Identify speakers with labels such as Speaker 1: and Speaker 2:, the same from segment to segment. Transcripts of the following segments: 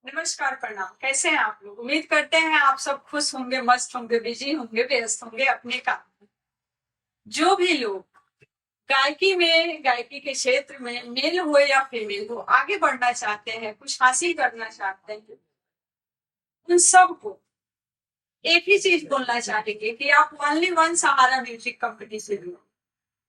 Speaker 1: नमस्कार, प्रणाम। कैसे हैं आप लोग? उम्मीद करते हैं आप सब खुश होंगे, मस्त होंगे, बिजी होंगे, व्यस्त होंगे अपने काम में। जो भी लोग गायकी के क्षेत्र में मेल हो या फीमेल हो आगे बढ़ना चाहते हैं, कुछ हासिल करना चाहते हैं, उन सबको एक ही चीज बोलना चाहेंगे कि आप ओनली वन सहारा म्यूजिक कंपनी से जुड़ो।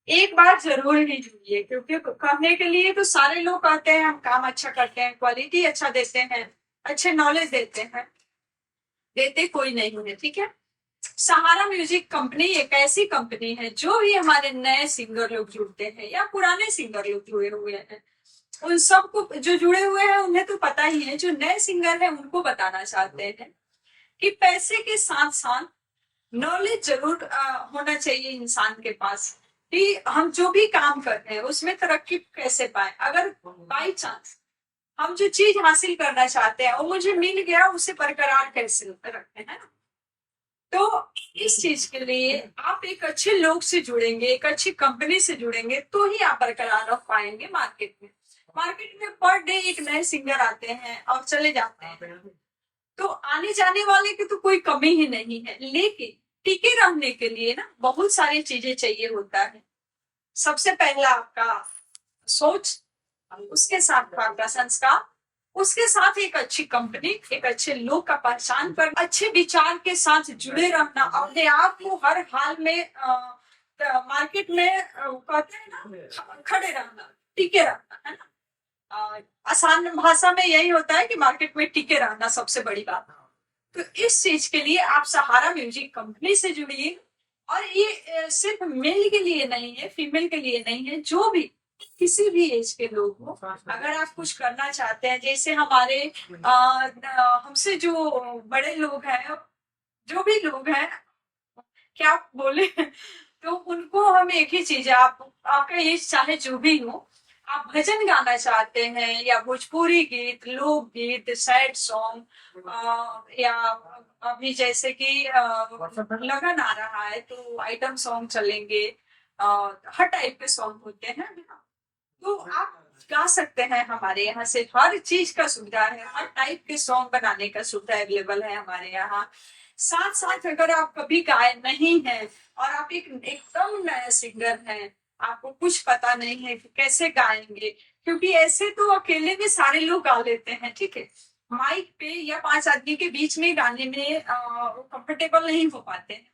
Speaker 1: एक बार जरूर ही जुड़िए, क्योंकि करने के लिए तो सारे लोग कहते हैं हम काम अच्छा करते हैं, क्वालिटी अच्छा देते हैं, अच्छे नॉलेज देते हैं, देते कोई नहीं है। ठीक है। सहारा म्यूजिक कंपनी एक ऐसी कंपनी है, जो भी हमारे नए सिंगर लोग जुड़ते हैं या पुराने सिंगर लोग जुड़े हुए हैं, उन सबको, जो जुड़े हुए हैं उन्हें तो पता ही है, जो नए सिंगर है उनको बताना चाहते हैं कि पैसे के साथ साथ नॉलेज जरूर होना चाहिए इंसान के पास, कि हम जो भी काम कर रहे हैं उसमें तरक्की कैसे पाए। अगर बाई चांस हम जो चीज हासिल करना चाहते हैं वो मुझे मिल गया, उसे बरकरार कैसे रखें, है ना? तो इस चीज के लिए आप एक अच्छे लोग से जुड़ेंगे, एक अच्छी कंपनी से जुड़ेंगे, तो ही आप बरकरार रख पाएंगे मार्केट में। मार्केट में पर डे एक नए सिंगर आते हैं और चले जाते हैं, तो आने जाने वाले की तो कोई कमी ही नहीं है, लेकिन टिके रहने के लिए ना बहुत सारी चीजें चाहिए होता है। सबसे पहला आपका सोच, उसके साथ आपका संस्कार, उसके साथ एक अच्छी कंपनी, एक अच्छे लोग का पहचान कर, अच्छे विचार के साथ जुड़े रहना, अपने आप को हर हाल में मार्केट में कहते हैं ना, खड़े रहना, टिके रहना, है ना? आसान भाषा में यही होता है कि मार्केट में टिके रहना सबसे बड़ी बात। तो इस चीज के लिए आप सहारा म्यूजिक कंपनी से जुड़िए। और ये सिर्फ मेल के लिए नहीं है, फीमेल के लिए नहीं है, जो भी किसी भी एज के लोग हो, अगर आप कुछ करना चाहते हैं, जैसे हमारे हमसे जो बड़े लोग हैं, जो भी लोग हैं, क्या बोले तो उनको हम एक ही चीज है, आपका ये चाहे जो भी हो, आप भजन गाना चाहते हैं या भोजपुरी गीत, लोकगीत, सैड सॉन्ग, या अभी जैसे कि लगन आ रहा है तो आइटम सॉन्ग चलेंगे, हर टाइप के सॉन्ग होते हैं ना, तो आप गा सकते हैं। हमारे यहाँ से हर चीज का सुविधा है, हर टाइप के सॉन्ग बनाने का सुविधा अवेलेबल है हमारे यहाँ। साथ साथ अगर आप कभी गाए नहीं है और आप एक एकदम नया सिंगर हैं, आपको कुछ पता नहीं है कि कैसे गाएंगे, क्योंकि ऐसे तो अकेले में सारे लोग गा लेते हैं, ठीक है, माइक पे या 5 आदमी के बीच में गाने में कंफर्टेबल नहीं हो पाते हैं।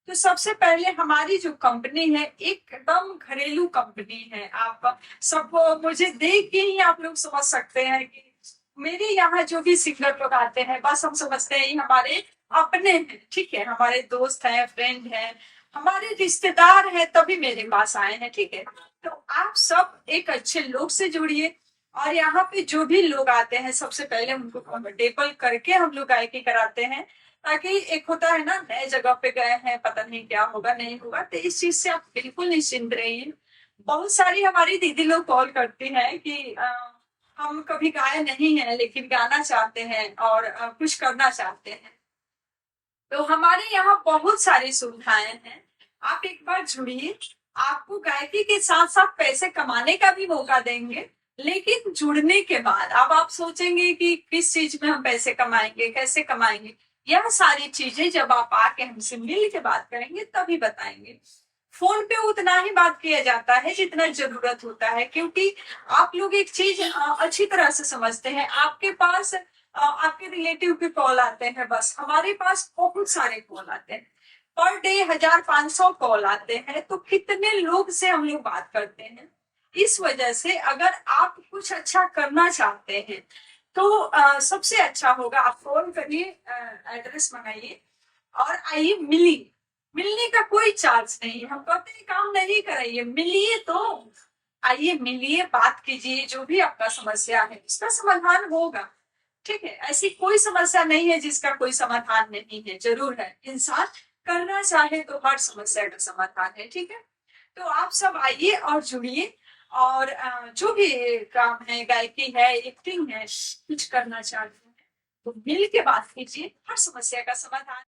Speaker 1: तो सबसे पहले हमारी जो कंपनी है एकदम घरेलू कंपनी है। आप सब मुझे देख के ही आप लोग समझ सकते हैं कि मेरे यहाँ जो भी सिंगर लोग आते हैं, बस हम समझते हैं ये हमारे अपने हैं, ठीक है, हमारे दोस्त हैं, फ्रेंड हैं, हमारे रिश्तेदार हैं, तभी मेरे पास आए हैं, ठीक है। तो आप सब एक अच्छे लोग से जुड़िए, और यहाँ पे जो भी लोग आते हैं सबसे पहले उनको कंफर्टेबल करके हम लोग गायकी कराते हैं, ताकि एक होता है ना, नए जगह पे गए हैं, पता नहीं क्या होगा नहीं होगा, तो इस चीज से आप बिल्कुल निश्चिंत रहिए। बहुत सारी हमारी दीदी लोग कॉल करती हैं कि हम कभी गाए नहीं हैं लेकिन गाना चाहते हैं और कुछ करना चाहते हैं। तो हमारे यहाँ बहुत सारी सुविधाएं हैं, आप एक बार जुड़िए। आपको गायकी के साथ साथ पैसे कमाने का भी मौका देंगे, लेकिन जुड़ने के बाद अब आप सोचेंगे कि किस चीज में हम पैसे कमाएंगे, कैसे कमाएंगे। यह सारी चीजें जब आप आके हमसे मिल के बात करेंगे तभी बताएंगे। फोन पे उतना ही बात किया जाता है जितना जरूरत होता है, क्योंकि आप लोग एक चीज अच्छी तरह से समझते हैं। आपके पास आपके रिलेटिव के कॉल आते हैं, बस हमारे पास बहुत सारे कॉल आते हैं, पर डे 1500 कॉल आते हैं, तो कितने लोग से हम लोग बात करते हैं। इस वजह से अगर आप कुछ अच्छा करना चाहते हैं तो सबसे अच्छा होगा आप फोन करिए, एड्रेस मंगाइए और आइए, मिलिए। मिलने का कोई चार्ज नहीं है, हम कहते हैं काम नहीं कराइए, मिलिए तो। आइए, मिलिए, बात कीजिए, जो भी आपका समस्या है उसका समाधान होगा। ठीक है, ऐसी कोई समस्या नहीं है जिसका कोई समाधान नहीं है, जरूर है। इंसान करना चाहे तो हर समस्या का समाधान है, ठीक है। तो आप सब आइए और जुड़िए, और जो भी काम है, गायकी है, एक्टिंग है, कुछ करना चाहते हैं तो मिल के बात कीजिए, हर समस्या का समाधान